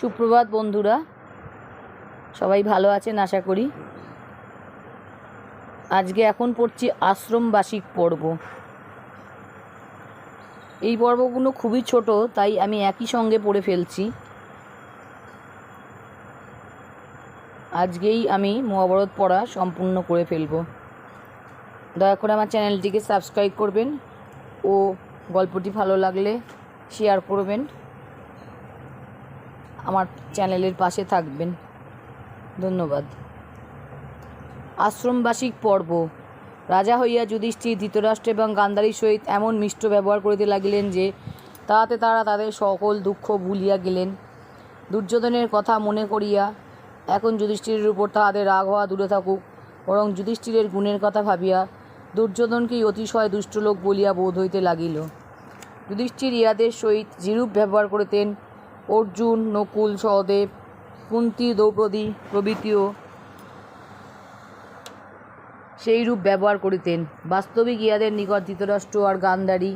সুপ্রভাত বন্ধুরা, সবাই ভালো আছেন আশা করি। আজকে এখন পড়ছি আশ্রমবাসিক পর্ব। এই পর্বগুলো খুবই ছোট, তাই আমি একই সঙ্গে পড়ে ফেলছি। আজকেই আমি মহাভারত পড়া সম্পূর্ণ করে ফেলব। দয়া করে আমার চ্যানেলটিকে সাবস্ক্রাইব করবেন ও গল্পটি ভালো লাগলে শেয়ার করবেন, আমার চ্যানেলের পাশে থাকবেন। ধন্যবাদ। আশ্রমবাসিক পর্ব। রাজা হইয়া যুধিষ্ঠির ধৃতরাষ্ট্র এবং গান্ধারীর সহিত এমন মিষ্ট ব্যবহার করিতে লাগিলেন যে তাহাতে তারা তাদের সকল দুঃখ ভুলিয়া গেলেন। দুর্যোধনের কথা মনে করিয়া এখন যুধিষ্ঠিরের উপর তাহাদের রাগ হওয়া দূরে থাকুক, বরং যুধিষ্ঠিরের গুণের কথা ভাবিয়া দুর্যোধনকেই অতিশয় দুষ্টলোক বলিয়া বোধ হইতে লাগিল। যুধিষ্ঠির ইহাদের সহিত যেরূপ ব্যবহার করিতেন, অর্জুন, নকুল, সহদেব, কুন্তী, দ্রৌপদী প্রভৃতিও সেইরূপ ব্যবহার করিতেন। বাস্তবিক ইহাদের নিকট ধৃতরাষ্ট্র আর গান্ধারী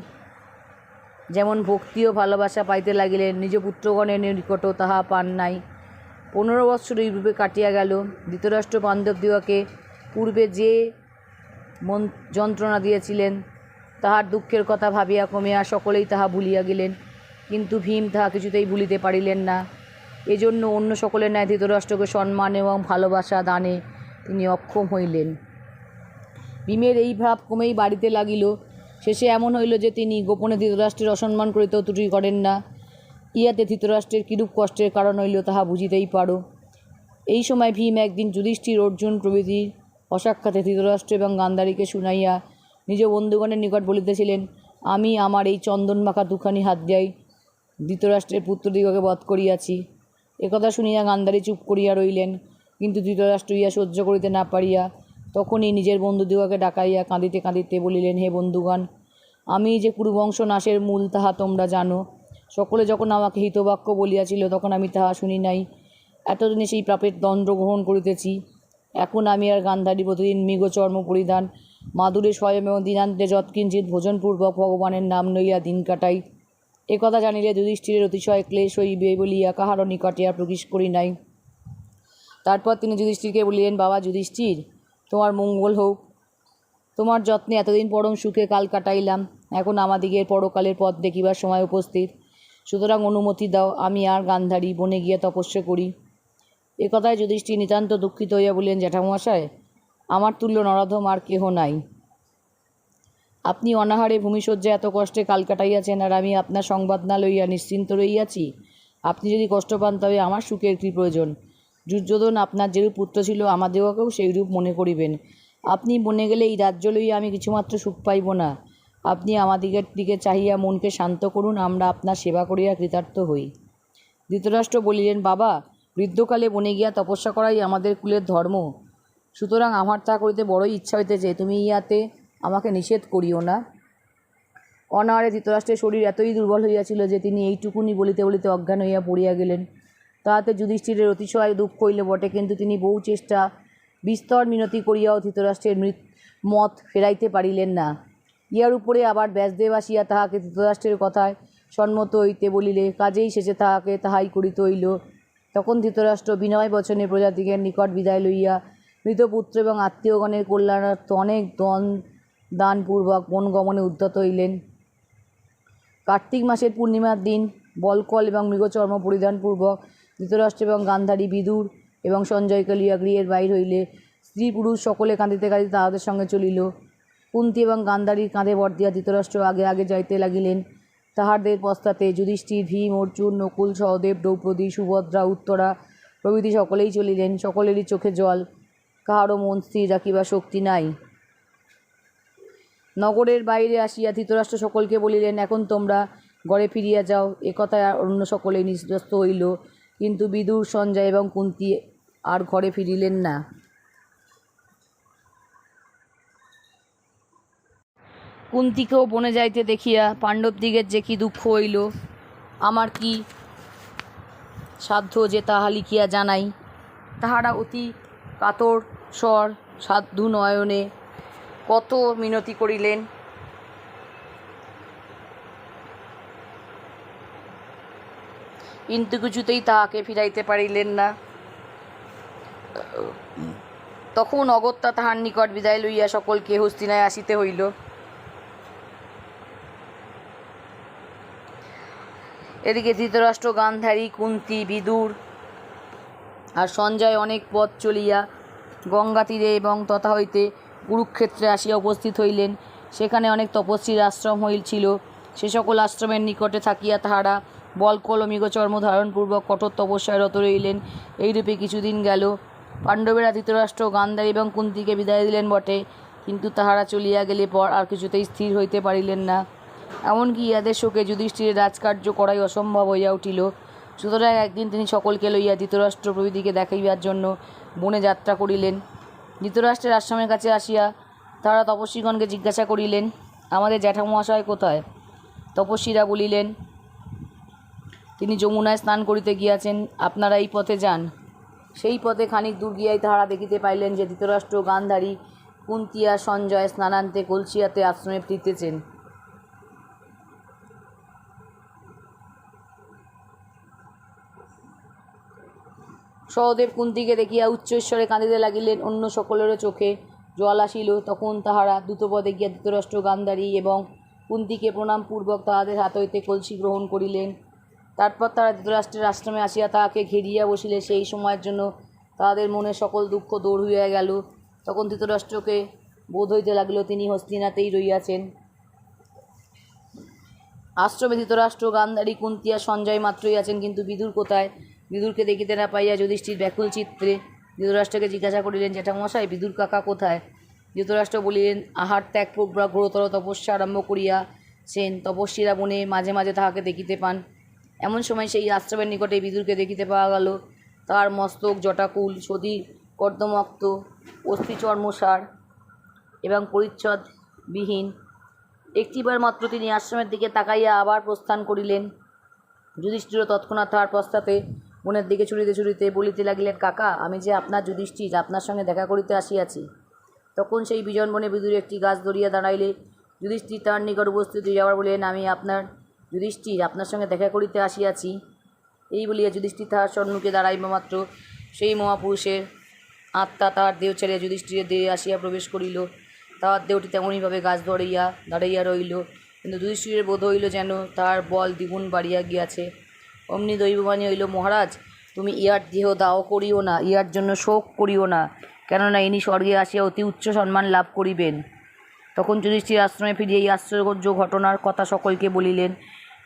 যেমন ভক্তি ও ভালোবাসা পাইতে লাগিলেন, নিজ পুত্রগণের নিকটও তাহা পান নাই। 15 বৎসর এইরূপে কাটিয়া গেল। ধৃতরাষ্ট্র পাণ্ডবদিগকে পূর্বে যে যন্ত্রণা দিয়েছিলেন, তাহার দুঃখের কথা ভাবিয়া ক্রমিয়া সকলেই তাহা ভুলিয়া গেলেন, কিন্তু ভীম তাহা কিছুতেই ভুলিতে পারিলেন না। এজন্য অন্য সকলের ন্যায় ধৃতরাষ্ট্রকে সম্মান এবং ভালোবাসা দানে তিনি অক্ষম হইলেন। ভীমের এই ভাব ক্রমেই বাড়িতে লাগিল। শেষে এমন হইল যে তিনি গোপনে ধৃতরাষ্ট্রের অসম্মান করিতেও ত্রুটি করেন না। ইহাতে ধৃতরাষ্ট্রের কিরূপ কষ্টের কারণ হইল তাহা বুঝিতেই পারো। এই সময় ভীম একদিন যুধিষ্ঠির, অর্জুন প্রভৃতির অসাক্ষাতে ধৃতরাষ্ট্র এবং গান্ধারীকে শুনাইয়া নিজ বন্ধুগণের নিকট বলিতেছিলেন, আমি আমার এই চন্দন মাখা দুখানি হাত দিয়াই ধৃতরাষ্ট্রের পুত্রদিগকে বধ করিয়াছি। একথা শুনিয়া গান্ধারী চুপ করিয়া রইলেন, কিন্তু ধৃতরাষ্ট্র ইহা সহ্য করিতে না পারিয়া তখনই নিজের বন্ধুদিগকে ডাকাইয়া কাঁদিতে কাঁদিতে বলিলেন, হে বন্ধুগণ, আমি যে কুরুবংশ নাশের মূল তাহা তোমরা জানো। সকলে যখন আমাকে হিতবাক্য বলিয়াছিল তখন আমি তাহা শুনি নাই। এতদিনে সেই পাপের দণ্ড গ্রহণ করিতেছি। এখন আমি আর গান্ধারী প্রতিদিন মৃগচর্ম পরিধান, মাদুরে স্বয়ং এবং দিনান্তে যৎকিঞ্চিৎ ভোজনপূর্বক ভগবানের নাম লইয়া দিন কাটাই। একথা জানিলে যুধিষ্ঠিরের অতিশয় ক্লেশ হইবে বলিয়া কাহারও নিকটে আর প্রবেশ করি নাই। তারপর তিনি যুধিষ্ঠিরকে বলিলেন, বাবা যুধিষ্ঠির, তোমার মঙ্গল হোক। তোমার যত্নে এতদিন পরম সুখে কাল কাটাইলাম। এখন আমাদিগের পরকালের পথ দেখিবার সময় উপস্থিত। সুতরাং অনুমতি দাও, আমি আর গান্ধারী বনে গিয়া তপস্যা করি। এ কথায় যুধিষ্ঠির নিতান্ত দুঃখিত হইয়া বললেন, জ্যাঠামশায়, আমার তুল্য নরাধম আর কেহ নাই। আপনি অনাহারে ভূমিশয্যায় এত কষ্টে কাল কাটাইয়াছেন, আর আমি আপনার সংবাদ না লইয়া নিশ্চিন্ত রহিয়াছি। আপনি যদি কষ্ট পান তবে আমার সুখের কী প্রয়োজন? দুর্যোধন আপনার যেরূপ পুত্র ছিল, আমাদিগকেও সেইরূপ মনে করিবেন। আপনি বনে গেলে এই রাজ্য লইয়া আমি কিছুমাত্র সুখ পাইব না। আপনি আমাদিগের দিকে চাহিয়া মনকে শান্ত করুন, আমরা আপনার সেবা করিয়া কৃতার্থ হই। ধৃতরাষ্ট্র বলিলেন, বাবা, বৃদ্ধকালে বনে গিয়া তপস্যা করাই আমাদের কুলের ধর্ম। সুতরাং আমার তা করিতে বড়ই ইচ্ছা হইতেছে, তুমি ইহাতে আমাকে নিষেধ করিও না। অনাহারে ধৃতরাষ্ট্রের শরীর এতই দুর্বল হইয়াছিল যে তিনি এইটুকুনি বলিতে বলিতে অজ্ঞান হইয়া পড়িয়া গেলেন। তাহাতে যুধিষ্ঠিরের অতিশয় দুঃখ হইল বটে, কিন্তু তিনি বহু চেষ্টা বিস্তর মিনতি করিয়াও ধৃতরাষ্ট্রের মত ফেরাইতে পারিলেন না। ইহার উপরে আবার ব্যাসদেব আসিয়া তাহাকে ধৃতরাষ্ট্রের কথায় সম্মত হইতে বলিলে কাজেই শেষে তাহাকে তাহাই করিতে হইল। তখন ধৃতরাষ্ট্র বিনয় বচনে প্রজাদিগের নিকট বিদায় লইয়া মৃতপুত্র এবং আত্মীয়গণের কল্যাণার্থ অনেক দানপূর্বক বন গমনে উদ্যত হইলেন। কার্তিক মাসের পূর্ণিমার দিন বলকল এবং মৃগচর্ম পরিধানপূর্বক ধৃতরাষ্ট্র এবং গান্ধারী, বিদুর এবং সঞ্জয়কে লইয়া গৃহের বাহির হইলে স্ত্রী পুরুষ সকলে কাঁদিতে কাঁদিতে তাহাদের সঙ্গে চলিল। কুন্তী এবং গান্ধারীর কাঁধে ভর দিয়া ধৃতরাষ্ট্র আগে আগে যাইতে লাগিলেন। তাহাদের পশ্চাতে যুধিষ্ঠির, ভীম, অর্জুন, নকুল, সহদেব, দ্রৌপদী, সুভদ্রা, উত্তরা প্রভৃতি সকলেই চলিলেন। সকলেরই চোখে জল, কাহারও মন স্থির রাখিবার শক্তি নাই। নগরের বাইরে আসিয়া ধৃতরাষ্ট্র সকলকে বলিলেন, এখন তোমরা ঘরে ফিরিয়া যাও। একথায় অন্য সকলেই নিস্তব্ধ হইল, কিন্তু বিদুর, সঞ্জয় এবং কুন্তী আর ঘরে ফিরিলেন না। কুন্তীকেও বনে যাইতে দেখিয়া পাণ্ডবদিগের যে কি দুঃখ হইল, আমার কি সাধ্য যে তাহা লিখিয়া জানাই। তাহারা অতি কাতর স্বর সাধু নয়নে কত মিনতি করিলেন। কিন্তু কিছুতেই তাহাকে ফিরাইতে পারিলেন না। তখন অগত্যা তাহার নিকট বিদায় লইয়া সকলকে হস্তিনায় আসিতে হইল। এদিকে ধৃতরাষ্ট্র, গান্ধারী, কুন্তী, বিদুর আর সঞ্জয় অনেক পথ চলিয়া গঙ্গা তীরে এবং তথা হইতে কুরুক্ষেত্রে আসিয়া উপস্থিত হইলেন। সেখানে অনেক তপস্বীর আশ্রম হইছিল। সে সকল আশ্রমের নিকটে থাকিয়া তাহারা বলকল ও মৃগচর্ম ধারণপূর্বক কঠোর তপস্যায় রত রইলেন। এইরূপে কিছুদিন গেল। পাণ্ডবেরা ধৃতরাষ্ট্র, গান্ধারী এবং কুন্তীকে বিদায় দিলেন বটে, কিন্তু তাহারা চলিয়া গেলে পর আর কিছুতেই স্থির হইতে পারিলেন না। এমনকি ইহাদের শোকে যুধিষ্ঠিরের রাজকার্য করাই অসম্ভব হইয়া উঠিল। সুতরাং একদিন তিনি সকলকে লইয়া ধৃতরাষ্ট্র প্রভৃতিকে দেখাইবার জন্য বনে যাত্রা করিলেন। ধৃতরাষ্ট্রের আশ্রমের কাছে আসিয়া তাহারা তপস্বীগণকে জিজ্ঞাসা করিলেন, আমাদের জ্যাঠামহাশয় কোথায়? তপস্বীরা বলিলেন, তিনি যমুনায় স্নান করিতে গিয়াছেন, আপনারা এই পথে যান। সেই পথে খানিক দূর গিয়াই তাহারা দেখিতে পাইলেন যে ধৃতরাষ্ট্র, গান্ধারী, কুন্তী আর সঞ্জয় স্নানান্তে কলসিয়াতে আশ্রমে ফিরিতেছেন। সহদেব কুন্তীকে দেখিয়া উচ্চস্বরে কাঁদিতে লাগিলেন। অন্য সকলেরও চোখে জল আসিল। তখন তাহারা দ্রুতপদে গিয়া ধৃতরাষ্ট্র, গান্ধারী এবং কুন্তীকে প্রণামপূর্বক তাহাদের হাত হইতে কলসি গ্রহণ করিলেন। তারপর তারা ধৃতরাষ্ট্রের আশ্রমে আসিয়া তাহাকে ঘেরিয়া বসিলে সেই সময়ের জন্য তাহাদের মনে সকল দুঃখ দূর হইয়া গেল। তখন ধৃতরাষ্ট্রকে বোধ হইতে লাগিল তিনি হস্তিনাতেই রহিয়াছেন। আশ্রমে ধৃতরাষ্ট্র, গান্ধারী, কুন্তী আর সঞ্জয় মাত্রই আছেন, কিন্তু বিদুর কোথায়? বিদুরকে দেখিতে না পাইয়া যুধিষ্ঠির ব্যাকুল চিত্রে ধৃতরাষ্ট্রকে জিজ্ঞাসা করিলেন, জ্যাঠামশাই, বিদুর কাকা কোথায়? ধৃতরাষ্ট্র বলিলেন, আহার ত্যাগপূর্বক ঘোরতর তপস্যা আরম্ভ করিয়াছেন। তপস্বীরা বনে মাঝে মাঝে তাহাকে দেখিতে পান। এমন সময় সেই আশ্রমের নিকটে বিদুরকে দেখিতে পাওয়া গেল। তার মস্তক জটাকুল, সদী কর্দমাক্ত, অস্থিচর্মসার এবং পরিচ্ছদবিহীন। একটিবার মাত্র তিনি আশ্রমের দিকে তাকাইয়া আবার প্রস্থান করিলেন। যুধিষ্ঠির তৎক্ষণাৎ তাহার পশ্চাতে বনের দিকে ছুটিতে ছুটিতে বলিতে লাগিলেন, কাকা, আমি যে আপনার যুধিষ্ঠির, আপনার সঙ্গে দেখা করিতে আসিয়াছি। তখন সেই বিজন বনে বিদুর একটি গাছ ধরিয়া দাঁড়াইলে যুধিষ্ঠির তাহার নিকট উপস্থিত হইয়া আবার বলিলেন, আমি আপনার যুধিষ্ঠির, আপনার সঙ্গে দেখা করিতে আসিয়াছি। এই বলিয়া যুধিষ্ঠির তাহার সম্মুখে দাঁড়াইবা মাত্র সেই মহাপুরুষের আত্মা তাহার দেহ ছেড়ে যুধিষ্ঠিরের দেহে আসিয়া প্রবেশ করিল। তাহার দেহটি তেমনইভাবে গাছ দাঁড়াইয়া রহিল, কিন্তু যুধিষ্ঠিরের বোধ হইল যেন তাহার বল দ্বিগুণ বাড়িয়া গিয়াছে। অমনি দৈববাণী হইল, মহারাজ, তুমি ইহার দেহ দাহ করিও না, ইহার জন্য শোক করিও না, কেননা ইনি স্বর্গে আসিয়া অতি উচ্চ সম্মান লাভ করিবেন। তখন যুধিষ্ঠির আশ্রমে ফিরিয়া এই আশ্চর্য ঘটনার কথা সকলকে বলিলেন।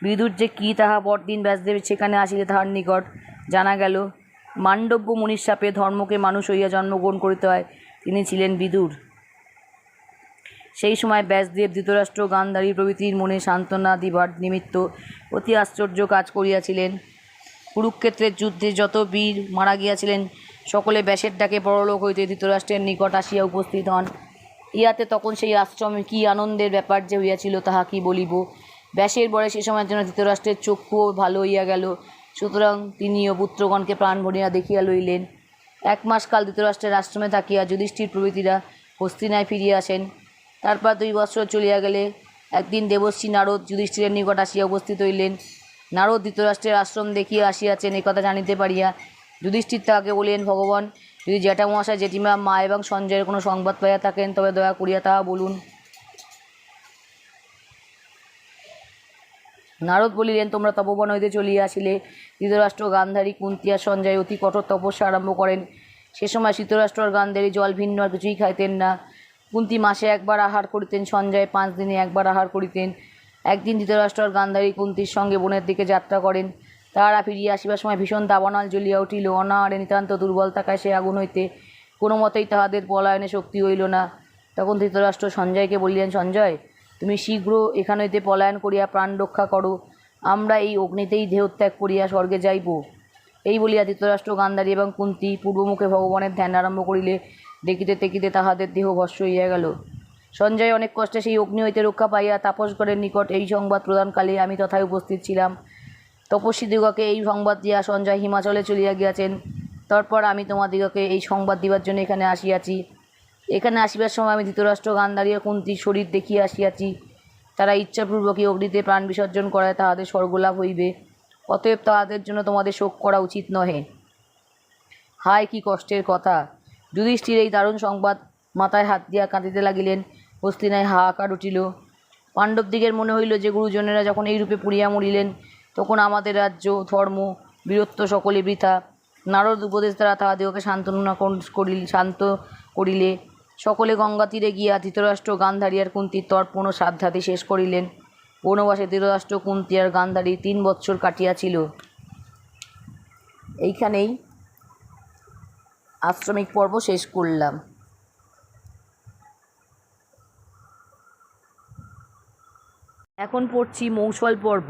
বিদুর যে কী তাহা পরদিন ব্যাসদেব সেখানে আসিলে তাহার নিকট জানা গেল। মান্ডব্য মুনির শাপে ধর্মকে মানুষ হইয়া জন্মগ্রহণ করিতে হয়, তিনি ছিলেন বিদুর। সেই সময় ব্যাসদেব ধৃতরাষ্ট্র, গান্ধারী প্রভৃতির মনে সান্ত্বনা দিবার নিমিত্ত অতি আশ্চর্য কাজ করিয়াছিলেন। কুরুক্ষেত্রের যুদ্ধে যত বীর মারা গিয়াছিলেন সকলে ব্যাসের ডাকে পরলোক হইতে ধৃতরাষ্ট্রের নিকট আসিয়া উপস্থিত হন। ইহাতে তখন সেই আশ্রমে কী আনন্দের ব্যাপার যে হইয়াছিল তাহা কি বলিব। ব্যাসের বরে সে সময়ের জন্য ধৃতরাষ্ট্রের চক্ষুও ভালো হইয়া গেল। সুতরাং তিনিও পুত্রগণকে প্রাণ ভরিয়া দেখিয়া লইলেন। 1 মাস কাল ধৃতরাষ্ট্রের আশ্রমে থাকিয়া যুধিষ্ঠির প্রভৃতিরা হস্তিনায় ফিরিয়া আসেন। তারপর 2 বৎসর চলিয়া গেলে একদিন দেবর্ষি নারদ যুধিষ্ঠিরের নিকট আসিয়া উপস্থিত হইলেন। নারদ ধৃতরাষ্ট্রের আশ্রম দেখিয়া আসিয়াছেন একথা জানিতে পারিয়া যুধিষ্ঠির তাহাকে বলিলেন, ভগবান, যদি জ্যাঠামহাশয়, জেঠিমা, মা এবং সঞ্জয়ের কোনো সংবাদ পাইয়া থাকেন তবে দয়া করিয়া তাহা বলুন। নারদ বলিলেন, তোমরা তপবন হইতে চলিয়া আসিলে ধৃতরাষ্ট্র, গান্ধারী, কুন্তী আর সঞ্জয় অতি কঠোর তপস্যা আরম্ভ করেন। সে সময় ধৃতরাষ্ট্র আর গান্ধারী জল ভিন্ন আর কিছুই খাইতেন না। কুন্তী মাসে 1 বার আহার করিতেন, সঞ্জয় 5 দিনে 1 বার আহার করিতেন। একদিন ধৃতরাষ্ট্র আর গান্ধারী কুন্তীর সঙ্গে বনের দিকে যাত্রা করেন। তাহারা ফিরিয়া আসিবার সময় ভীষণ দাবানল জ্বলিয়া উঠিল। অনাহারে নিতান্ত দুর্বল থাকায় সে আগুন হইতে কোনো মতেই তাহাদের পলায়নে শক্তি হইল না। তখন ধৃতরাষ্ট্র সঞ্জয়কে বলিলেন, সঞ্জয়, তুমি শীঘ্র এখান হইতে পলায়ন করিয়া প্রাণ রক্ষা করো, আমরা এই অগ্নিতেই দেহত্যাগ করিয়া স্বর্গে যাইব। এই বলিয়া ধৃতরাষ্ট্র, গান্ধারী এবং কুন্তী পূর্বমুখে ভগবানের ধ্যান আরম্ভ করিলে দেখিতে দেখিতে তাহাদের দেহ ভস্ম হইয়া গেল। সঞ্জয় অনেক কষ্টে সেই অগ্নি হইতে রক্ষা পাইয়া তাপসগণের নিকট এই সংবাদ প্রদানকালে আমি তথায় উপস্থিত ছিলাম। তপস্বীদিগকে এই সংবাদ দিয়া সঞ্জয় হিমাচলে চলিয়া গিয়াছেন। তারপর আমি তোমাদিগকে এই সংবাদ দিবার জন্য এখানে আসিয়াছি। এখানে আসিবার সময় আমি ধৃতরাষ্ট্র, গান্ধারী ও কুন্তীর শরীর দেখিয়া আসিয়াছি। তারা ইচ্ছাপূর্বকই অগ্নিতে প্রাণ বিসর্জন করায় তাহাদের স্বর্গলাভ হইবে। অতএব তাহাদের জন্য তোমাদের শোক করা উচিত নহে। হায় কি কষ্টের কথা! যুধিষ্ঠির এই দারুণ সংবাদ মাথায় হাত দিয়া কাঁদিতে লাগিলেন। হস্তিনায় হাহাকার উঠিল। পাণ্ডবদিগের মনে হইল যে গুরুজনেরা যখন এইরূপে পুড়িয়া মরিলেন, তখন আমাদের রাজ্য, ধর্ম, বীরত্ব সকলে বৃথা। নারদ উপদেশ দ্বারা তাহাদিগকে শান্ত করিলে সকলে গঙ্গা তীরে গিয়া ধৃতরাষ্ট্র, গান্ধারী আর কুন্তীর তর্পণ ও শ্রাদ্ধাদি শেষ করিলেন। বনবাসে ধৃতরাষ্ট্র, কুন্তী আর গান্ধারী 3 বৎসর কাটিয়াছিল। এইখানেই আশ্রমিক পর্ব শেষ করলাম। এখন পড়ছি মৌসল পর্ব।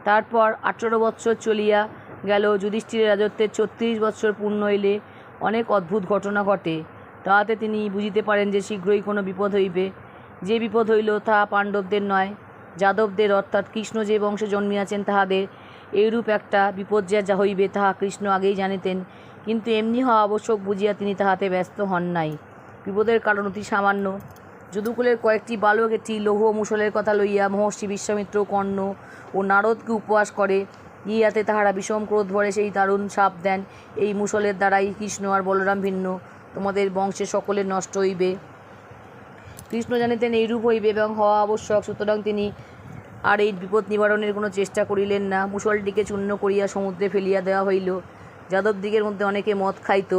তারপর 18 বৎসর চলিয়া গেল। যুধিষ্ঠিরের রাজত্বের 36 বৎসর পূর্ণ হইলে অনেক অদ্ভুত ঘটনা ঘটে। তাহাতে তিনি বুঝিতে পারেন যে শীঘ্রই কোনো বিপদ হইবে। যে বিপদ হইল তাহা পাণ্ডবদের নয়, যাদবদের, অর্থাৎ কৃষ্ণ যে বংশে জন্মিয়াছেন তাহাদের। এইরূপ একটা বিপদ যা হইবে তাহা কৃষ্ণ আগেই জানিতেন, কিন্তু এমনি হওয়া আবশ্যক বুঝিয়া তিনি তাহাতে ব্যস্ত হন নাই। বিপদের কারণ অতি সামান্য। যদুকুলের কয়েকটি বালক একটি লৌহ মুসলের কথা লইয়া মহর্ষি বিশ্বামিত্র, কর্ণ ও নারদকে উপহাস করে। ইহাতে তাহারা বিষম ক্রোধ ভরে সেই দারুণ শাপ দেন, এই মুসলের দ্বারাই কৃষ্ণ আর বলরাম ভিন্ন, তোমাদের বংশে সকলের নষ্ট হইবে। কৃষ্ণ জানিতেন এইরূপ হইবে এবং হওয়া আবশ্যক, সুতরাং তিনি আর এই বিপদ নিবারণের কোনো চেষ্টা করিলেন না। মুসলটিকে চূর্ণ করিয়া সমুদ্রে ফেলিয়া দেওয়া হইল। যাদবদিগের মধ্যে অনেকে মদ খাইত।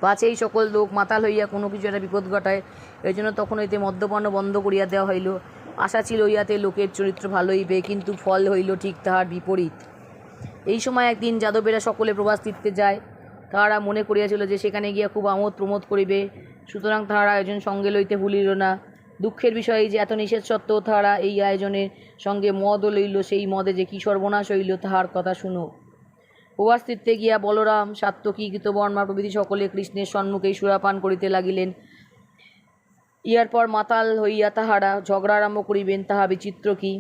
পাছেই সকল লোক মাতাল হইয়া কোনো কিছু একটা বিপদ ঘটায়, এই জন্য তখন হইতে মদ্যপান বন্ধ করিয়া দেওয়া হইল। আশা ছিল ইহাতে লোকের চরিত্র ভালো হইবে, কিন্তু ফল হইল ঠিক তাহার বিপরীত। এই সময় একদিন যাদবেরা সকলে প্রবাস তীর্থে যায়। তাহারা মনে করিয়াছিল যে সেখানে গিয়া খুব আমোদ প্রমোদ করিবে, সুতরাং তাহারা আয়োজন সঙ্গে লইতে ভুলিল না। দুঃখের বিষয় যে এত নিষেধ সত্ত্বেও তাহারা এই আয়োজনের সঙ্গে মদও লইল। সেই মদে যে কি সর্বনাশ হইল তাহার কথা শুনো। প্রবাস তীর্থে গিয়া বলরাম, সাত্যকী, কৃতবর্মা প্রভৃতি সকলে কৃষ্ণের সম্মুখেই সুরাপান করিতে লাগিলেন। ইহার পর মাতাল হইয়া তাহারা ঝগড়া আরম্ভ করিবেন, তাহা বিচিত্র কি!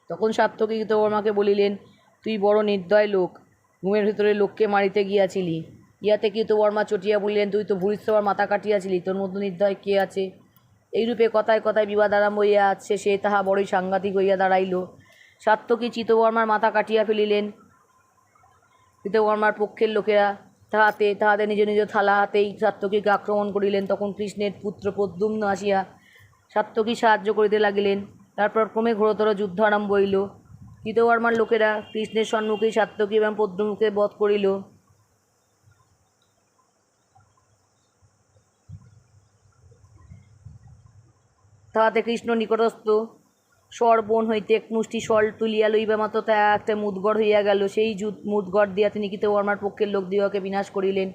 তখন সাত্যকী কৃতবর্মাকে বলিলেন, তুই বড় নির্দয় লোক, ঘুমের ভিতরে লোককে মারিতে গিয়াছিলি। ইহাতে কৃতবর্মা চটিয়া বলিলেন, তুই তো ভূরিশ্রবার মাথা কাটিয়াছিলি, তোর মতো নির্দয় কে আছে? এইরূপে কথায় কথায় বিবাদ আরম্ভ হইয়া সে তাহা বড়ই সাংঘাতিক হইয়া দাঁড়াইল। সাত্যকী কৃতবর্মার মাথা কাটিয়া ফেলিলেন। কৃতবর্মার পক্ষের লোকেরা তাহাদের নিজ নিজ থালা হাতেই সাত্যকীকে আক্রমণ করিলেন। তখন কৃষ্ণের পুত্র প্রদ্যুম্ন আসিয়া সাত্যকী সাহায্য করিতে লাগিলেন। তারপর ক্রমে ঘোরতর যুদ্ধ আরম্ভ হইল। কৃতবর্মার লোকেরা কৃষ্ণের সম্মুখেই সাত্যকী এবং প্রদ্যুম্নকে বধ করিল। তাহাতে কৃষ্ণ নিকটস্থ স্বরবন হইতে এক মুষ্টি স্বর তুলিয়া লইবা মাত্র তা একটা মুদগড় হইয়া গেল। সেই মুদগড় দিয়া তিনি কৃতবর্মার পক্ষের লোকদিগকে বিনাশ করিলেন।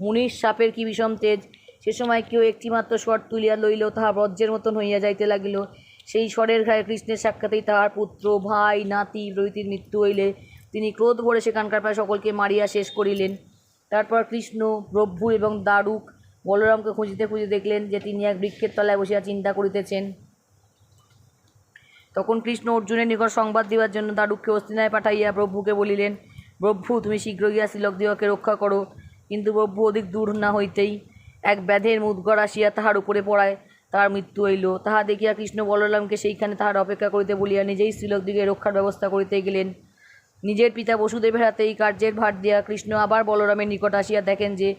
মুনির সাপের কি বিষম তেজ! সে সময় কেউ একটিমাত্র স্বর তুলিয়া লইল, তাহা বজ্রের মতন হইয়া যাইতে লাগিল। সেই স্বরের ঘায়ে কৃষ্ণের সাক্ষাতেই তাহার পুত্র, ভাই, নাতি প্রভৃতির মৃত্যু হইলে তিনি ক্রোধ ভরে সেখানকার প্রায় সকলকে মারিয়া শেষ করিলেন। তারপর কৃষ্ণ, প্রভু এবং দারুক বলরামকে খুঁজিতে খুঁজে দেখলেন যে তিনি এক বৃক্ষের তলায় বসিয়া চিন্তা করিতেছেন। তখন কৃষ্ণ অর্জুনের নিকট সংবাদ দিবার জন্য দারুককে হস্তিনায় পাঠাইয়া প্রভুকে বলিলেন, প্রভু, তুমি শীঘ্র গিয়া শ্রীলোকদিগকে রক্ষা করো। কিন্তু প্রভু অধিক দূর না হইতেই এক ব্যাধের মুদগড় আসিয়া তাহার উপরে পড়ায় তাহার মৃত্যু হইল। তাহা দেখিয়া কৃষ্ণ বলরামকে সেইখানে তাহার অপেক্ষা করিতে বলিয়া নিজেই শ্রীলোকদিগের রক্ষার ব্যবস্থা করিতে গেলেন। নিজের পিতা বসুদেবের হাতে এই কার্যের ভার দিয়া কৃষ্ণ আবার বলরামের নিকট আসিয়া দেখেন যে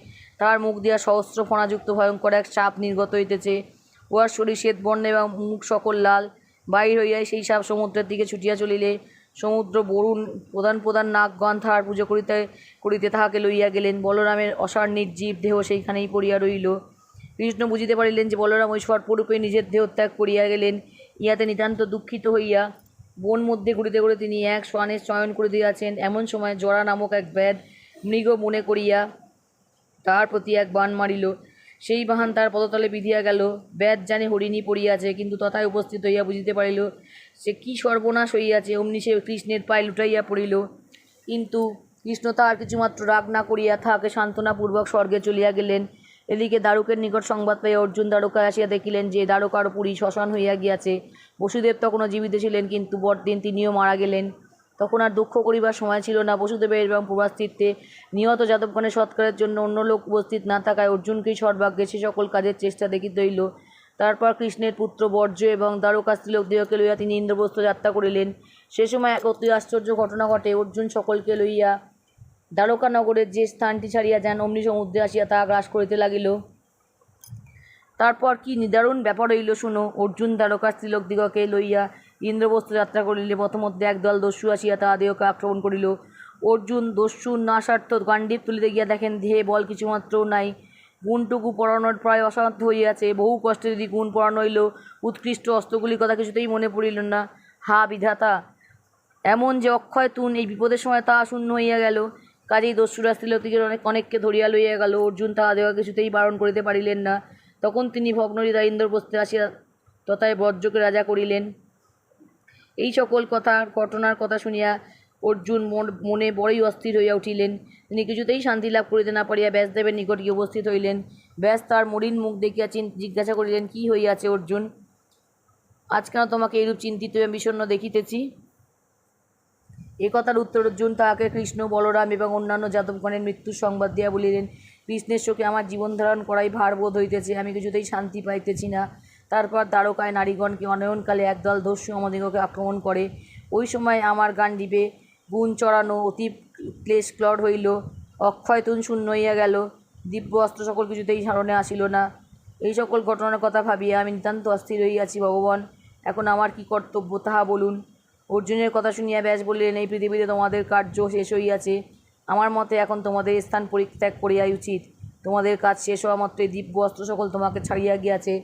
তাহার মুখ দিয়া সহস্র ফণাযুক্ত ভয়ঙ্কর এক সাপ নির্গত হইতেছে। উহার শরীর শ্বেতবর্ণ এবং মুখ সকল লাল। বাহির হইয়াই সেই সাপ সমুদ্রের দিকে ছুটিয়া চলিলে সমুদ্র বরুণ প্রধান প্রধান নাগগণ তাহার পুজো করিতে করিতে তাহাকে লইয়া গেলেন। বলরামের অসার নির্জীব দেহ সেইখানেই পড়িয়া রহিল। কৃষ্ণ বুঝিতে পারিলেন যে বলরাম ওই সর্পরূপে নিজের দেহ ত্যাগ করিয়া গেলেন। ইহাতে নিতান্ত দুঃখিত হইয়া বন মধ্যে ঘুরিতে ঘুরে তিনি এক শ্বানের চয়ন করে দিয়াছেন। এমন সময় জরা নামক এক ব্যাধ মৃগ মনে করিয়া তাহার প্রতি এক বাণ মারিল। সেই বাহান তার পদতলে বিধিয়া গেল। ব্যাধ জানে হরিণী পড়িয়াছে, কিন্তু তথায় উপস্থিত হইয়া বুঝিতে পারিল সে কি সর্বনাশ হইয়াছে। অমনি সে কৃষ্ণের পায়ে লুটাইয়া পড়িল। কিন্তু কৃষ্ণ তাহার কিছুমাত্র রাগ না করিয়া তাহাকে সান্ত্বনাপূর্বক স্বর্গে চলিয়া গেলেন। এদিকে দারুকের নিকট সংবাদ পাইয়া অর্জুন দ্বারকায় আসিয়া দেখিলেন যে দ্বারকার পুরী শ্মশান হইয়া গিয়াছে। বসুদেব তখনও জীবিত ছিলেন, কিন্তু পরদিন তিনিও মারা গেলেন। তখন আর দুঃখ করিবার সময় ছিল না। বসুদেবের এবং প্রবাস তীর্থে নিহত যাদবগণের সৎকারের জন্য অন্য লোক উপস্থিত না থাকায় অর্জুনকেই সর্বাগ্যে সে সকল কাজের চেষ্টা দেখিতে হইল। তারপর কৃষ্ণের পুত্র বর্জ্য এবং দ্বারকা স্ত্রীলোকদিগকে লইয়া তিনি ইন্দ্রপ্রস্থ যাত্রা করিলেন। সে সময় এক অতি আশ্চর্য ঘটনা ঘটে। অর্জুন সকলকে লইয়া দ্বারকা নগরের যে স্থানটি ছাড়িয়া যান অমনি সমুদ্রে আসিয়া তাহা গ্রাস করিতে লাগিল। তারপর কি নিদারুণ ব্যাপার হইল শুনো। অর্জুন দ্বারকা স্ত্রীলোকদিগকে লইয়া ইন্দ্রপ্রস্থ যাত্রা করিলে পথমধ্যে একদল দস্যু আসিয়া তাহাদিগকে আক্রমণ করিল। অর্জুন দস্যুর নাশার্থ গান্ডীব তুলিতে গিয়া দেখেন দেহে বল কিছুমাত্র নাই, গুণটুকু পরানোর প্রায় অসাধ্য হইয়াছে। বহু কষ্টে যদি গুণ পরানো হইল, উৎকৃষ্ট অস্ত্রগুলির কথা কিছুতেই মনে পড়িল না। হা বিধাতা, এমন যে অক্ষয় তুন এই বিপদের সময় তাহা শূন্য হইয়া গেল। কাজেই দস্যুরা স্ত্রীলোকদিগের অনেককে ধরিয়া লইয়া গেল। অর্জুন তাহাদিগকে কিছুতেই বারণ করিতে পারিলেন না। তখন তিনি ভগ্নহৃদয় ইন্দ্রপ্রস্থে আসিয়া তথায় বজ্রকে রাজা করিলেন। এই সকল ঘটনার কথা শুনিয়া অর্জুন মনে বড়ই অস্থির হইয়া উঠিলেন। তিনি কিছুতেই শান্তি লাভ করিতে না পারিয়া ব্যাসদেবের নিকট গিয়ে উপস্থিত হইলেন। ব্যাস তার মলিন মুখ দেখিয়া জিজ্ঞাসা করিলেন, কি হইয়াছে অর্জুন? আজ কেন তোমাকে এইরূপ চিন্তিত এবং বিষণ্ণ দেখিতেছি? এ কথার উত্তর অর্জুন তাহাকে কৃষ্ণ, বলরাম এবং অন্যান্য যাদবগণের মৃত্যুর সংবাদ দিয়া বলিলেন। কৃষ্ণের শোকে আমার জীবন ধারণ করাই ভার বোধ হইতেছে, আমি কিছুতেই শান্তি পাইতেছি না। তারপর দ্বারকায় নারীগণকে অনয়নকালে একদল দস্যু আমাদিগকে আক্রমণ করে। ওই সময় আমার গান্ডীবে গুণ চড়ানো অতি ক্লেশক্লড হইল। অক্ষয় তুন শূন্য হইয়া গেল। দিব্য অস্ত্র সকল কিছুতেই ধারণে আসিল না। এই সকল ঘটনার কথা ভাবিয়া আমি নিতান্ত অস্থির হইয়াছি। ভগবান, এখন আমার কি কর্তব্য তাহা বলুন। অর্জুনের কথা শুনিয়া ব্যাস বলিলেন, এই পৃথিবীতে তোমাদের কার্য শেষ হইয়াছে। আমার মতে এখন তোমাদের স্থান পরিত্যাগ করিয়াই উচিত। তোমাদের কাজ শেষ হওয়া মাত্রই দিব্য অস্ত্র সকল তোমাকে ছাড়িয়া গিয়াছে,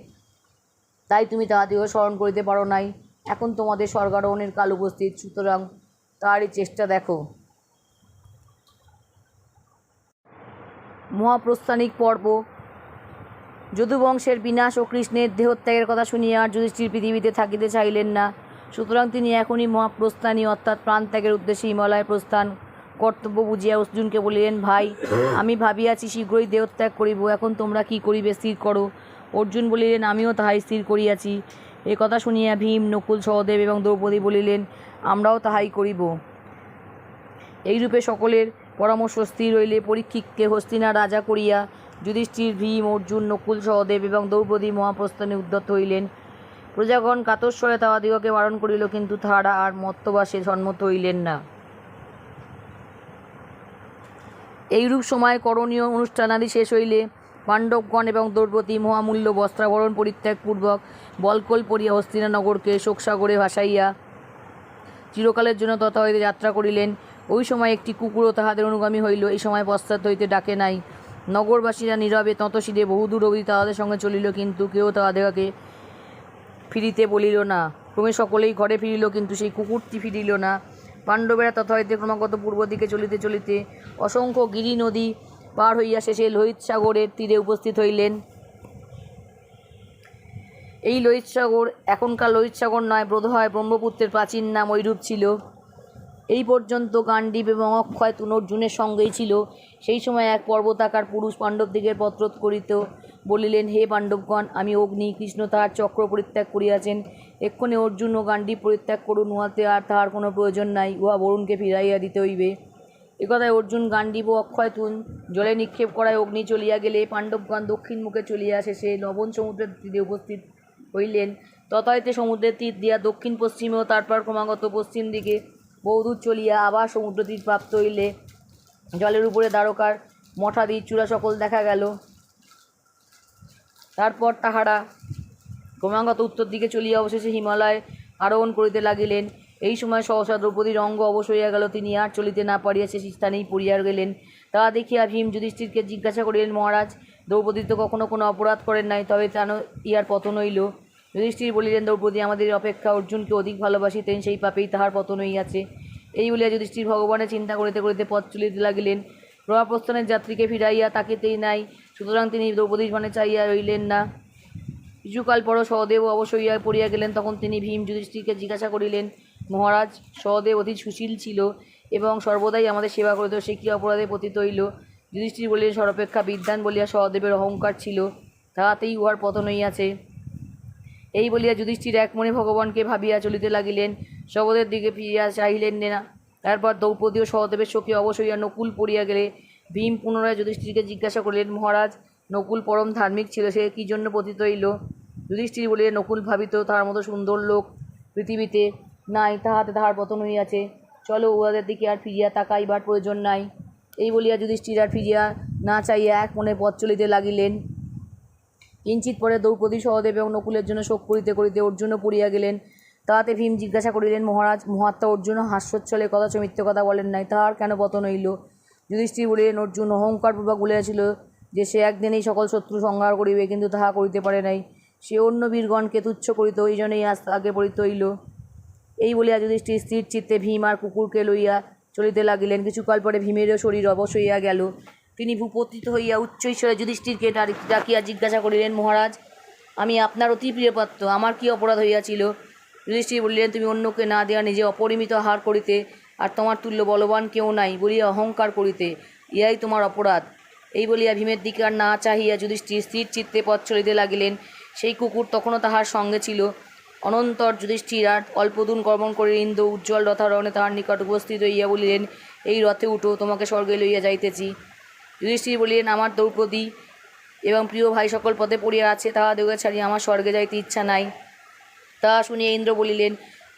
তাই তুমি তাহাদিগকে স্মরণ করিতে পারো নাই। এখন তোমাদের স্বর্গারোহণের কাল উপস্থিত, সুতরাং তারই চেষ্টা দেখো। মহাপ্রস্থানিক পর্ব। যদুবংশের বিনাশ ও কৃষ্ণের দেহত্যাগের কথা শুনিয়া আর যুধিষ্ঠির পৃথিবীতে থাকিতে চাইলেন না। সুতরাং তিনি এখনই মহাপ্রস্থানী অর্থাৎ প্রাণত্যাগের উদ্দেশ্যে হিমালয় প্রস্থান কর্তব্য বুঝিয়া অর্জুনকে বলিলেন, ভাই, আমি ভাবিয়াছি শীঘ্রই দেহত্যাগ করিব, এখন তোমরা কি করিবে স্থির করো। অর্জুন বলিলেন, আমিও তাহাই স্থির করিয়াছি। এ কথা শুনিয়া ভীম, নকুল, সহদেব এবং দ্রৌপদী বলিলেন, আমরাও তাহাই করিব। এইরূপে সকলের পরামর্শ স্থির হইলে পরীক্ষিতকে হস্তিনার রাজা করিয়া যুধিষ্ঠির, ভীম, অর্জুন, নকুল, সহদেব এবং দ্রৌপদী মহাপ্রস্থানে উদ্যত হইলেন। প্রজাগণ কাতস্বরে তাহাদিগকে বারণ করিল, কিন্তু তাহারা আর মর্ত্যবাসে সম্মত হইলেন না। এইরূপ সময় করণীয় অনুষ্ঠানাদি শেষ হইলে পাণ্ডবগণ এবং দ্রৌপদী মহামূল্য বস্ত্রাভরণ পরিত্যাগপূর্বক বলকল পরিয়া হস্তিনানগরকে শোকসাগরে ভাসাইয়া চিরকালের জন্য তথা হইতে যাত্রা করিলেন। ওই সময় একটি কুকুরও তাহাদের অনুগামী হইল। এই সময় পশ্চাৎ হইতে ডাকে নাই। নগরবাসীরা নীরবে ততশিরে বহুদূর অবধি তাহাদের সঙ্গে চলিল, কিন্তু কেউ তাহাদিগকে ফিরিতে বলিল না। ক্রমে সকলেই ঘরে ফিরিল, কিন্তু সেই কুকুরটি ফিরিল না। পাণ্ডবেরা তথা হইতে ক্রমাগত পূর্ব দিকে চলিতে চলিতে অসংখ্য গিরি নদী পার হইয়া শেষে লোহিত সাগরের তীরে উপস্থিত হইলেন। এই লোহিত সাগর এখনকার লোহিত সাগর নয়, বোধ হয় ব্রহ্মপুত্রের প্রাচীন নাম ঐরূপ ছিল। এই পর্যন্ত গান্ডীব এবং অক্ষয় তুন অর্জুনের সঙ্গেই ছিল। সেই সময় এক পর্বতাকার পুরুষ পাণ্ডবদিগের পত্রোধ করিত বলিলেন, হে পাণ্ডবগণ, আমি অগ্নি। কৃষ্ণ তাহার চক্র পরিত্যাগ করিয়াছেন। এক্ষণে অর্জুন ও গান্ডীব পরিত্যাগ করুন, উহাতে আর তাহার কোনো প্রয়োজন নাই। উহা বরুণকে ফিরাইয়া দিতে হইবে। একথায় অর্জুন, গান্ডীব ও অক্ষয় তুন জলে নিক্ষেপ করায় অগ্নি চলিয়া গেলে পাণ্ডবগণ দক্ষিণ মুখে চলিয়া শেষে লবণ সমুদ্রের তীরে উপস্থিত হইলেন। তথা হইতে সমুদ্রের তীর দিয়া দক্ষিণ পশ্চিমে ও তারপর ক্রমাগত পশ্চিম দিকে বহুদূর চলিয়া আবার সমুদ্র তীর প্রাপ্ত হইলে জলের উপরে দ্বারকার মঠাদি চূড়া সকল দেখা গেল। তারপর তাহারা ক্রমাগত উত্তর দিকে চলিয়া অবশেষে হিমালয় আরোহণ করিতে লাগিলেন। এই সময় সহসা দ্রৌপদীর অঙ্গ অবশ হইয়া গেল। তিনি আর চলিতে না পারিয়া সে স্থানেই পড়িয়া গেলেন। তাহা দেখিয়া ভীম যুধিষ্ঠিরকে জিজ্ঞাসা করিলেন, মহারাজ, দ্রৌপদী তো কখনো কোনো অপরাধ করেন নাই, তবে কেন ইহার পতন হইল? যুধিষ্ঠির বলিলেন, দ্রৌপদী আমাদের অপেক্ষা অর্জুনকে অধিক ভালোবাসিতেন, সেই পাপেই তাহার পতন হইয়াছে। এই বলিয়া যুধিষ্ঠির ভগবানের চিন্তা করিতে করিতে পথ চলিতে লাগিলেন। প্রভাপ্রস্থানের যাত্রীকে ফিরাইয়া তাকিতেই নাই, সুতরাং তিনি দ্রৌপদীর পানে চাইয়া রইলেন না। কিছুকাল পর সহদেবও অবশ হইয়া পড়িয়া গেলেন। তখন তিনি ভীম যুধিষ্ঠিরকে জিজ্ঞাসা করিলেন, মহারাজ, সহদেব অতি সুশীল ছিল এবং সর্বদাই আমাদের সেবা করিত, সে কি অপরাধে পতিত হইল? যুধিষ্ঠির বলিলেন, সর্বাপেক্ষা বিদ্বান বলিয়া সহদেবের অহংকার ছিল, তাহাতেই উহার পতন হইয়াছে। এই বলিয়া যুধিষ্ঠির এক মনে ভগবানকে ভাবিয়া চলিতে লাগিলেন, সহদেবের দিকে ফিরিয়া চাহিলেন না। তারপর দ্রৌপদী ও সহদেবের শোকে অবশ হইয়া নকুল পড়িয়া গেলে ভীম পুনরায় যুধিষ্ঠিরকে জিজ্ঞাসা করিলেন, মহারাজ, নকুল পরম ধার্মিক ছিল, সে কি জন্য পতিত হইল? যুধিষ্ঠির বলিলেন, নকুল ভাবিত তাহার মতো সুন্দর লোক পৃথিবীতে নাই, তাহাতে তাহার পতন হইয়াছে। চলো, উহাদের দিকে আর ফিরিয়া তাকাইবার প্রয়োজন নাই। এই বলিয়া যুধিষ্ঠির আর ফিরিয়া না চাইয়া এক মনে পথ চলিতে লাগিলেন। কিঞ্চিৎ পরে দ্রৌপদী, সহদেব এবং নকুলের জন্য শোক করিতে করিতে অর্জুনও পড়িয়া গেলেন। তাহাতে ভীম জিজ্ঞাসা করিলেন, মহারাজ, মহাত্মা অর্জুন হাস্যোচ্ছলে কথা মিথ্যে কথা বলেন নাই, তাহার কেন পতন হইল? যুধিষ্ঠির বলিলেন, অর্জুন অহংকারপূর্বক বলিয়াছিল যে সে একদিনেই সকল শত্রু সংহার করিবে, কিন্তু তাহা করিতে পারে নাই। সে অন্য বীরগণকে তুচ্ছ করিত, এই জন্যই আজ তাহাকে পরিত হইল। এই বলিয়া যুধিষ্ঠির স্থির চিত্তে ভীম আর কুকুরকে লইয়া চলিতে লাগিলেন। কিছুকাল পরে ভীমেরও শরীর অবশ হইয়া গেল। তিনি ভূপতিত হইয়া উচ্চ ঈশ্বরে যুধিষ্ঠিরকে ডাকিয়া জিজ্ঞাসা করিলেন, মহারাজ, আমি আপনার অতি প্রিয় পাত্র, আমার কি অপরাধ হইয়াছিল? যুধিষ্ঠির বলিলেন, তুমি অন্যকে না দেওয়া নিজে অপরিমিত আহার করিতে, আর তোমার তুল্য বলবান কেউ নাই বলিয়া অহংকার করিতে, ইহাই তোমার অপরাধ। এই বলিয়া ভীমের দিকে আর না চাহিয়া যুধিষ্ঠির স্থির চিত্তে পথ চলিতে লাগিলেন। সেই কুকুর তখনও তাহার সঙ্গে ছিল। অনন্তর যুধিষ্ঠির আর অল্পদূর গমন করে ইন্দ্র উজ্জ্বল রথারোহণে তাহার নিকট উপস্থিত হইয়া বলিলেন, এই রথে উঠো, তোমাকে স্বর্গে লইয়া যাইতেছি। যুধিষ্ঠির বলিলেন, আমার দ্রৌপদী এবং প্রিয় ভাই সকল পথে পড়িয়া আছে, তাহাদিগকে ছাড়িয়া আমার স্বর্গে যাইতে ইচ্ছা নাই। তাহা শুনিয়া ইন্দ্র বলিলেন,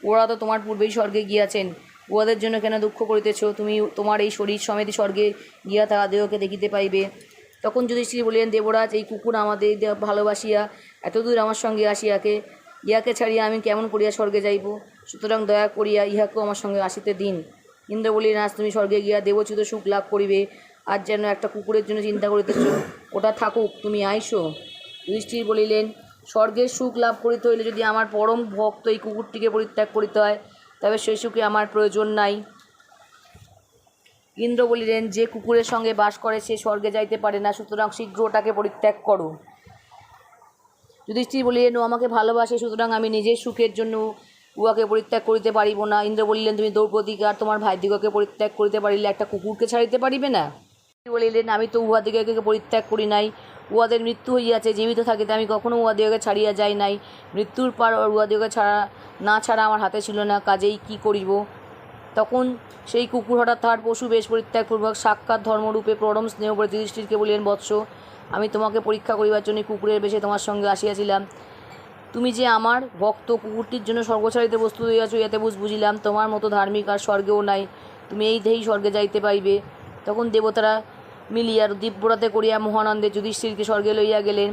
ওরা তো তোমার পূর্বেই স্বর্গে গিয়াছেন, উহাদের জন্য কেন দুঃখ করিতেছ? তুমি তোমার এই শরীর সমেত স্বর্গে গিয়া তাহাদিগকে দেখিতে পাইবে। তখন যুধিষ্ঠির বলিলেন, দেবরাজ, এই কুকুর আমাদের ভালোবাসিয়া এতদূর আমার সঙ্গে ইহাকে ছাড়িয়া আমি কেমন করিয়া স্বর্গে যাইব? সুতরাং দয়া করিয়া ইহাকেও আমার সঙ্গে আসিতে দিন। ইন্দ্র বলিলেন, আজ তুমি স্বর্গে গিয়া দেবচ্যুত সুখ লাভ করিবে, আজ যেন একটা কুকুরের জন্য চিন্তা করিতেছ, ওটা থাকুক, তুমি আইসো। যুধিষ্ঠির বলিলেন, স্বর্গের সুখ লাভ করিতে হইলে যদি আমার পরম ভক্ত এই কুকুরটিকে পরিত্যাগ করিতে হয়, তবে সেই সুখে আমার প্রয়োজন নাই। ইন্দ্র বলিলেন, যে কুকুরের সঙ্গে বাস করে সে স্বর্গে যাইতে পারে না, সুতরাং শীঘ্র ওটাকে পরিত্যাগ করো। যুধিষ্ঠির বলিলেন, ও আমাকে ভালোবাসে, সুতরাং আমি নিজের সুখের জন্য উহাকে পরিত্যাগ করিতে পারিব না। ইন্দ্র বলিলেন, তুমি দ্রৌপদীকে আর তোমার ভাইদিগকে পরিত্যাগ করিতে পারিলে একটা কুকুরকে ছাড়িতে পারিবে না? বলিলেন, আমি তো উহাদিগকে পরিত্যাগ করি নাই, উহাদের মৃত্যু হইয়াছে, জীবিত থাকিতে আমি কখনো উহাদিগকে ছাড়িয়া যাই নাই। মৃত্যুর পর উহাদিগকে ছাড়া আমার হাতে ছিল না, কাজেই কি করিব? তখন সেই কুকুর হঠাৎ তাহার পশু বেশ পরিত্যাগপূর্বক সাক্ষাৎ ধর্মরূপে পরম স্নেহ করে যুধিষ্ঠিরকে বলিলেন, বৎস, আমি তোমাকে পরীক্ষা করিবার জন্য কুকুরের বেশে তোমার সঙ্গে আসিয়াছিলাম। তুমি যে আমার ভক্ত, কুকুরটির জন্য স্বর্গ ছাড়িতে প্রস্তুত হইয়াছ, ইয়াতে বুঝিলাম তোমার মতো ধার্মিক আর স্বর্গেও নাই, তুমি এই দেহেই স্বর্গে যাইতে পাইবে। তখন দেবতারা মিলিয়া দিব্যরথে করিয়া মহানন্দে যুধিষ্ঠিরকে স্বর্গে লইয়া গেলেন।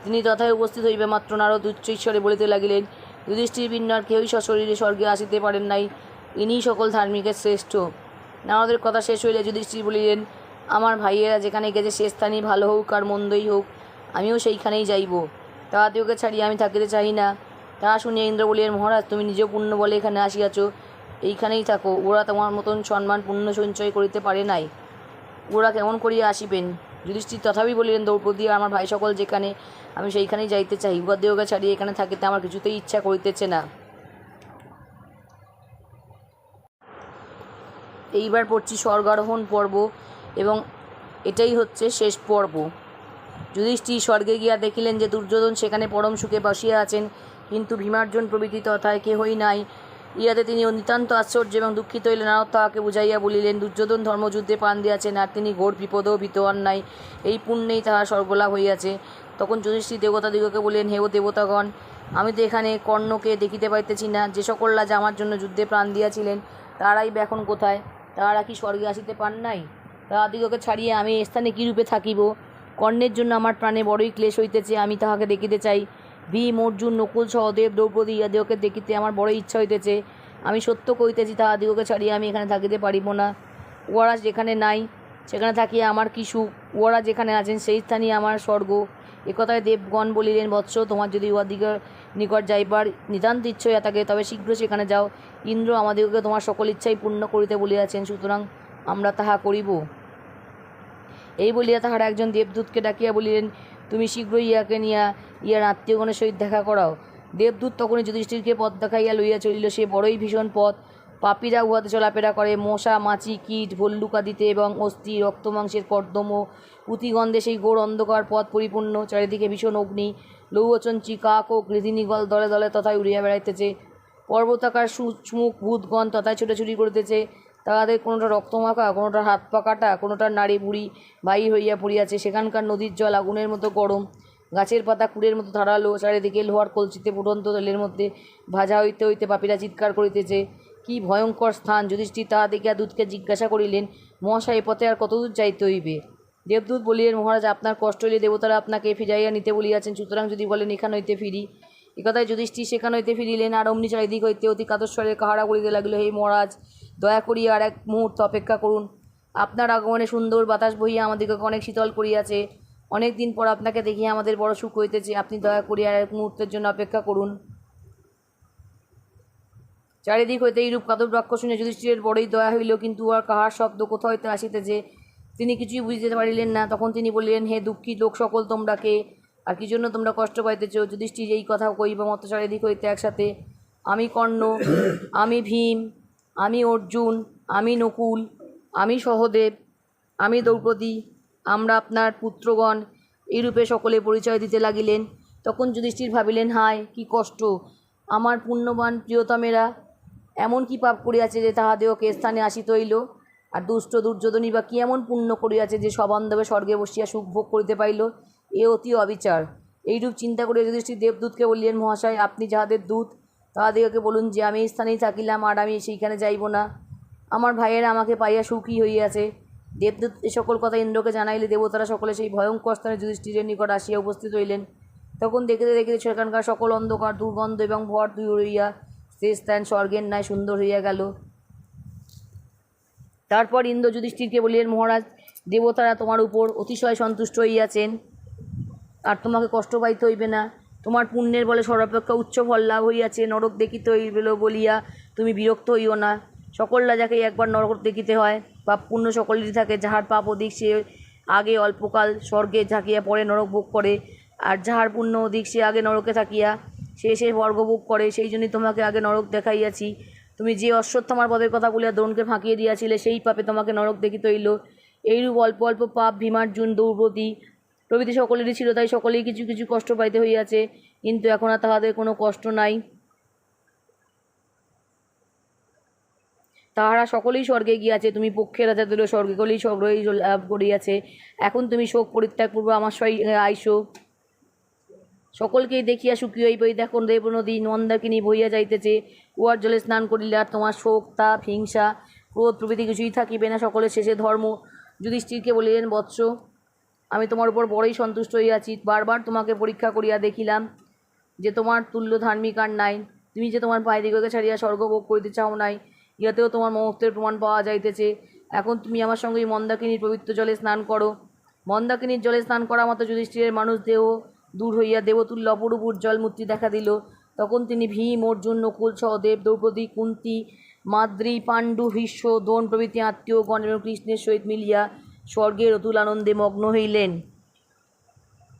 তিনি তথায় উপস্থিত হইবা মাত্র নারদ উচ্চ ঈশ্বরে বলিতে লাগিলেন, যুধিষ্ঠির ভিন্ন আর কেউই সশরীরে স্বর্গে আসিতে পারেন নাই, ইনিই সকল ধার্মিকের শ্রেষ্ঠ। নারদের কথা শেষ হইলে যুধিষ্ঠির বলিলেন, আমার ভাইয়েরা যেখানে গেছে সে স্থানই ভালো হোক আর মন্দই হোক, আমিও সেইখানেই যাইব, তাহাদিগকে ছাড়িয়ে আমি থাকিতে চাই না। তাহা শুনিয়া ইন্দ্র বলিলেন, মহারাজ, তুমি নিজ পুণ্য বলে এখানে আসিয়াছ, এইখানেই থাকো, ওরা তোমার মতন সম্মান পুণ্য সঞ্চয় করিতে পারে নাই, ওরা কেমন করিয়া আসিবেন? যুধিষ্ঠির তথাপি বলিলেন, দ্রৌপদী আর আমার ভাই সকল যেখানে, আমি সেইখানেই যাইতে চাই, উহাদিগকে ছাড়িয়ে এখানে থাকিতে আমার কিছুতেই ইচ্ছা করিতেছে না। এইবার পড়ছি স্বর্গারোহণ পর্ব, এবং এটাই হচ্ছে শেষ পর্ব। যুধিষ্ঠির স্বর্গে গিয়া দেখিলেন যে দুর্যোধন সেখানে পরম সুখে বসিয়া আছেন, কিন্তু ভীমার্জুন প্রভৃতি তথায় কেহই নাই। ইহাতে তিনি নিতান্ত আশ্চর্য এবং দুঃখিত হইলেন। নারদ তাহাকে বুঝাইয়া বলিলেন, দুর্যোধন ধর্মযুদ্ধে প্রাণ দিয়াছেন, আর তিনি ঘোর বিপদেও ভীত হন নাই, এই পুণ্যেই তাহার স্বর্গলাভ হইয়াছে। তখন যুধিষ্ঠির দেবতাদিগকে বলিলেন, হে ও দেবতাগণ, আমি তো এখানে কর্ণকে দেখিতে পাইতেছি না, যে সকল রাজা আমার জন্য যুদ্ধে প্রাণ দিয়াছিলেন তাহারাই বা এখন কোথায়? তাহারা কি স্বর্গে আসিতে পান নাই? তাহাদিগকে ছাড়িয়া আমি এই স্থানে কী রূপে থাকিব? কর্ণের জন্য আমার প্রাণে বড়ই ক্লেশ হইতেছে, আমি তাহাকে দেখিতে চাই। ভীম, অর্জুন, নকুল, সহদেব, দ্রৌপদী ইহাদিগকে দেখিতে আমার বড়ই ইচ্ছা হইতেছে। আমি সত্য কহিতেছি, তাহাদিগকে ছাড়িয়া আমি এখানে থাকিতে পারিব না। উহারা যেখানে নাই সেখানে থাকিয়া আমার কি সুখ, উহারা যেখানে আছেন সেই স্থানই আমার স্বর্গ। একথায় দেবগণ বলিলেন, বৎস, তোমার যদি উহাদিগের নিকট যাইবার নিতান্ত ইচ্ছা হইয়া থাকে, তবে শীঘ্র সেখানে যাও। ইন্দ্র আমাদিগকে তোমার সকল ইচ্ছাই পূর্ণ করিতে বলিয়াছেন, সুতরাং আমরা তাহা করিব। এই বলিয়া তাহারা একজন দেবদূতকে ডাকিয়া বলিলেন, তুমি শীঘ্রই ইহাকে নিয়া ইহার আত্মীয়গণের সহিত দেখা করাও। দেবদূত তখনই যুধিষ্ঠিরকে পথ দেখাইয়া লইয়া চলিল। সে বড়ই ভীষণ পথ, পাপীরা উহাতে চলাফেরা করে, মশা, মাছি, কীট, ভল্লুকাদিতে এবং অস্থি, রক্তমাংসের কর্দম, পুঁতিগন্ধে সেই ঘোর অন্ধকার পথ পরিপূর্ণ। চারিদিকে ভীষণ অগ্নি, লৌহচঞ্চী কাক ও গৃধিনীগল দলে দলে তথায় উড়িয়া বেড়াইতেছে। পর্বতাকার সুমুখ ভূতগণ তথায় ছুটাছুটি করিতেছে। তাহাদের কোনোটা রক্তমাখা, কোনোটার হাত পা কাটা, কোনোটার নাড়ি বুড়ি বাহির হইয়া পড়িয়াছে। সেখানকার নদীর জল আগুনের মতো গরম। গাছের পাতা কুড়ের মতো ধারালো, চারিদিকে লোহার কলসিতে ফুটন্ত তেলের মধ্যে ভাজা হইতে হইতে পাপীরা চিৎকার করিতেছে। কি ভয়ঙ্কর স্থান! যুধিষ্ঠির তাহা দেখিয়া দূতকে জিজ্ঞাসা করিলেন, মহাশয়, এ পথে আর কতদূর যাইতে হইবে? দেবদূত বলিলেন, মহারাজ, আপনার কষ্ট হইলে দেবতারা আপনাকে ফিরাইয়া নিতে বলিয়াছেন, সুতরাং যদি বলেন এখান হইতে ফিরি। একথায় যুধিষ্ঠির সেখান হইতে ফিরিলেন, আর অমনি চারিদিক হইতে অতি কাতস্বরে কাহারা করিতে লাগিল, হে মহারাজ, দয়া করিয়া আর এক মুহূর্ত অপেক্ষা করুন। আপনার আগমনে সুন্দর বাতাস বহিয়া আমাদিগকে অনেক শীতল করিয়াছে। অনেক দিন পর আপনাকে দেখিয়া আমাদের বড় সুখ হইতেছে। আপনি দয়া করিয়া আর এক মুহূর্তের জন্য অপেক্ষা করুন। চারিদিক হইতে এইরূপ কাতর বাক্য শুনে যুধিষ্ঠিরের বড়ই দয়া হইল, কিন্তু আর কাহার শব্দ কোথা হইতে আসিতেছে তিনি কিছুই বুঝিতে পারিলেন না। তখন তিনি বলিলেন, হে দুঃখী লোক সকল, তোমরা কে, আর কি জন্য তোমরা কষ্ট পাইতেছ? যুধিষ্ঠির এই কথা কইবা মতো চারিদিক হইতে একসাথে, আমি কর্ণ, আমি ভীম, আমি অর্জুন, আমি নকুল, আমি সহদেব, আমি দ্রৌপদী, আমরা আপনার পুত্রগণ, এইরূপে সকলে পরিচয় দিতে লাগিলেন। তখন যুধিষ্ঠির ভাবিলেন, হায় কি কষ্ট! আমার পুণ্যবান প্রিয়তমেরা এমন কি পাপ করিয়াছে যে তাহাদেরকে স্থানে আসিতে হইল? আর দুষ্ট দুর্যোধনী বা কি এমন পুণ্য করিয়াছে যে সবান্ধবে স্বর্গে বসিয়া সুখ ভোগ করিতে পাইল? এ অতি অবিচার। এইরূপ চিন্তা করিয়া যুধিষ্ঠির দেবদূতকে বলিলেন, মহাশয়, আপনি যাহাদের দূত তাহাদিগকে বলুন যে আমি এই স্থানেই থাকিলাম, আর আমি সেইখানে যাইব না। আমার ভাইয়েরা আমাকে পাইয়া সুখী হইয়াছে। দেবদূত এ সকল কথা ইন্দ্রকে জানাইলে দেবতারা সকলে সেই ভয়ঙ্কর স্থানে যুধিষ্ঠিরের নিকট আসিয়া উপস্থিত হইলেন। তখন দেখিতে দেখিতে সেখানকার সকল অন্ধকার, দুর্গন্ধ এবং ভর দূর হইয়া সে স্থান স্বর্গের ন্যায় সুন্দর হইয়া গেল। তারপর ইন্দ্র যুধিষ্ঠিরকে বলিলেন, মহারাজ, দেবতারা তোমার উপর অতিশয় সন্তুষ্ট হইয়াছেন, আর তোমাকে কষ্ট পাইতে হইবে না। তোমার পুণ্যের বলে সর্বাপেক্ষা উচ্চ ফল লাভ হইয়াছে। নরক দেখিতে হইল বলিয়া তুমি বিরক্ত হইও না। সকল রাজাকেই একবার নরক দেখিতে হয়। পাপ পুণ্য সকলেরই থাকে। যাহার পাপ অধিক সে আগে অল্পকাল স্বর্গে থাকিয়া পরে নরক ভোগ করে, আর যাহার পুণ্য অধিক সে আগে নরকে থাকিয়া সে স্বর্গ ভোগ করে। সেই জন্যই তোমাকে আগে নরক দেখাইয়াছি। তুমি যে অশ্বত্থামার পদের কথা বলিয়া দ্রোণকে ফাঁকিয়ে দিয়াছিলে, সেই পাপে তোমাকে নরক দেখিতে হইল। এইরূপ অল্প অল্প পাপ ভীমার্জুন, দ্রৌপদী প্রভৃতি সকলেরই ছিল, তাই সকলেই কিছু কিছু কষ্ট পাইতে হইয়াছে। কিন্তু এখন আর তাহাদের কোনো কষ্ট নাই। তাহারা সকলেই স্বর্গে গিয়াছে। তুমি পক্ষের রাজাদেরও স্বর্গগুলি স্বর্গই লাভ করিয়াছে। এখন তুমি শোক পরিত্যাগপূর্বক আমার সঙ্গে আইসো। সকলকেই দেখিয়া সুখী হইবে। দেখো দেবনদী মন্দাকিনী বহিয়া যাইতেছে। উহার জলে স্নান করিলে আর তোমার শোক, তাপ, হিংসা, ক্রোধ প্রভৃতি কিছুই থাকিবে না। সকলের শেষে ধর্ম। যুধিষ্ঠিরকে বলিলেন, বৎস, আমি তোমার উপর বড়ই সন্তুষ্ট হইয়াছি। বারবার তোমাকে পরীক্ষা করিয়া দেখিলাম যে তোমার তুল্য ধার্মিক আর নাই। তুমি যে তোমার ভাইদিগকে ছাড়িয়া স্বর্গভোগ করিতে চাও নাই, ইহাতেও তোমার মহত্বের প্রমাণ পাওয়া যাইতেছে। এখন তুমি আমার সঙ্গে এই মন্দাকিনীর পবিত্র জলে স্নান করো। মন্দাকিনীর জলে স্নান করা মাত্র যুধিষ্ঠিরের মানুষ দেহ দূর হইয়া দেবতুল্য অপরূপ উজ্জ্বল মূর্তি দেখা দিল। তখন তিনি ভীম, অর্জুন, নকুল, সহদেব, দ্রৌপদী, কুন্তী, মাদ্রী, পাণ্ডু, ভীষ্ম, দ্রোণ প্রভৃতি আত্মীয়গণ এবং কৃষ্ণের সহিত মিলিয়া স্বর্গের অতুল আনন্দে মগ্ন হইলেন।